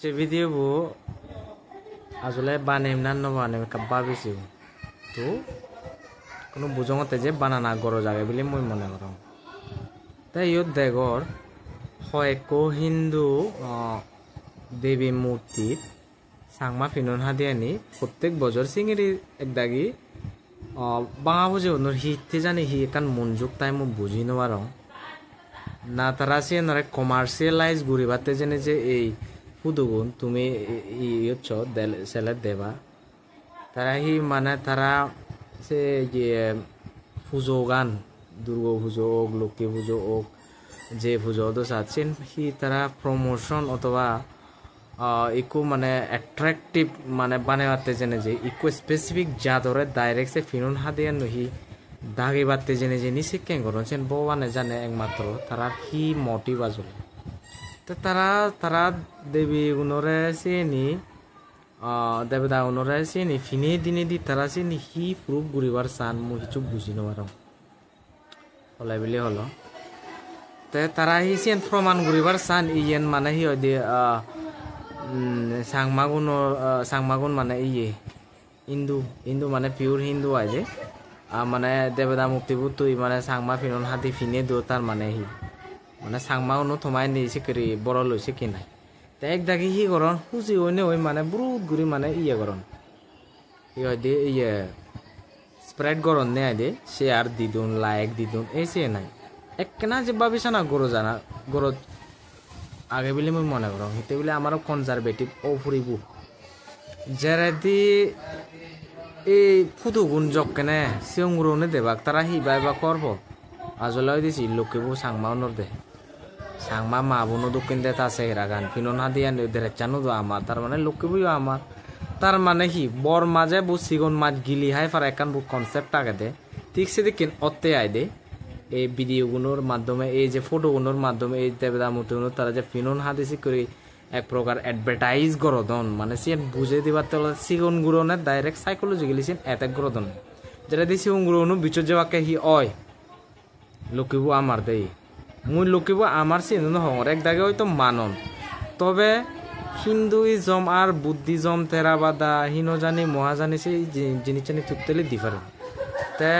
যে ভিডিও বো আসলে বানাইম না বানাইম কাব্বা বেশি তো কোনো বুঝঙতে যে বানানা গড় জাগে বলে মই মনে করম তাই ইয়ত দেগর হয়ক হিন্দু দেবী মূর্তির সাংমা ফিনন হাদিয়ানি প্রত্যেক বছর সিঙ্গিরি একদাগি বাঙা বুঝে ওর হিতে জানি হি একান মনযুক তাই মই বুঝি নবারং না তারা সে নরে কমার্শিয়ালাইজ ঘুরিবাতে জেনে যে এই পুদুগুন তুমি ইচ্ছ সেলে দেবা তারা হি মানে তারা সে যে পুজো গান দুর্গা পুজো হোক লক্ষ্মী পুজো হোক যে পুজো তো চাচ্ছেন হি তারা প্রমোশন অথবা ইকো মানে অ্যাট্রাকটিভ মানে বানাতে জেনে যে ইকো স্পেসিফিক যা ধরে ডাইরেক্ট সে ফিনুন হাদিয়া নহি দাগি বাতে জেনে যে নিচে কেন করুন সেন ভগবানে জানে একমাত্র তারা হি মোটিভ আসলে তো তারা দেবী গুণরে চিনি দেবদা গুণরে চিনি ফিনে দিনে দি তারা চিনি হি প্রুফ ঘুরিবার চান মই কিছু বুঝি নবার হলাই বলে হলো তে তারা হি চেন প্রমাণ ঘুরিবার চান ইয়েন মানে হি হয় সাংমাগুন মানে ইয়ে হিন্দু মানে পিওর হিন্দু হয় যে মানে দেবদা মুক্তিপুর তুই মানে সাংমা ফিনন হাতি ফিনে দিও তার মানে হি মানে সাংমা উনো থমাই নিয়েছে করি বড় লইছে কি নাই তা এক দাগি হি করন খুঁজি ওইনে ওই মানে বহুত ঘুরি মানে ইয়ে করন ইয়ে স্প্রেড করন নে দে শেয়ার দিদুন লাইক দিদুন এই সে নাই একনা যে ভাবিছে না গরো জানা গরো আগে বলে মই মনে করো সেটা বলে আমারও কনজারভেটিভ ও ফুরিব যেরাদি এই ফুটু গুণ জক কেনে সিংগুরনে দেবাক তারা হিবাই বা করব আজলে দিছি লোকেবো সাংমা নর দে সাংমা মা বোনো দক্ষিণ দে তাছে রাগান ফিনন হাদিয়া দেরে চানো তো আমার তার মানে লোকেবইও আমার তার মানে কি বর মাঝে বু সিগন মাছ গিলি হাই ফার একান বু কনসেপ্ট আগে দে ঠিক সেদিন অত্তে আয় দে এই ভিডিওগুলোর মাধ্যমে এই যে ফটোগুলোর মাধ্যমে এই দেবদা মূর্তিগুলো তারা যে ফিনন হাদিসি করে এক প্রকার অ্যাডভার্টাইজ করদন মানে সে বুঝে দিবার সিগন গুড়নে ডাইরেক্ট সাইকোলজিক্যালি সে অ্যাটাক করদন যেটা দিয়ে সিগন গুড়নো বিচর যাওয়াকে হি অয় লক্ষ্মীবু আমার দেই মুই লক্ষ্মীবু আমার চিহ্ন হর এক দাগে হয়তো মানন তবে হিন্দুইজম আর বুদ্ধিজম থেরাবাদা হিনজানি মহাজানি সেই জিনিস তুলতেলে ডিফারেন্ট তে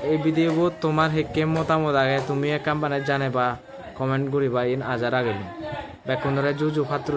এই ভিডিওবো তোমার হেকে মতামত আগে তুমি এক কাম বানাই জানে বা কমেন্ট করিবা ইন আজার আগে বেকুনরে জুজু ফাত্রু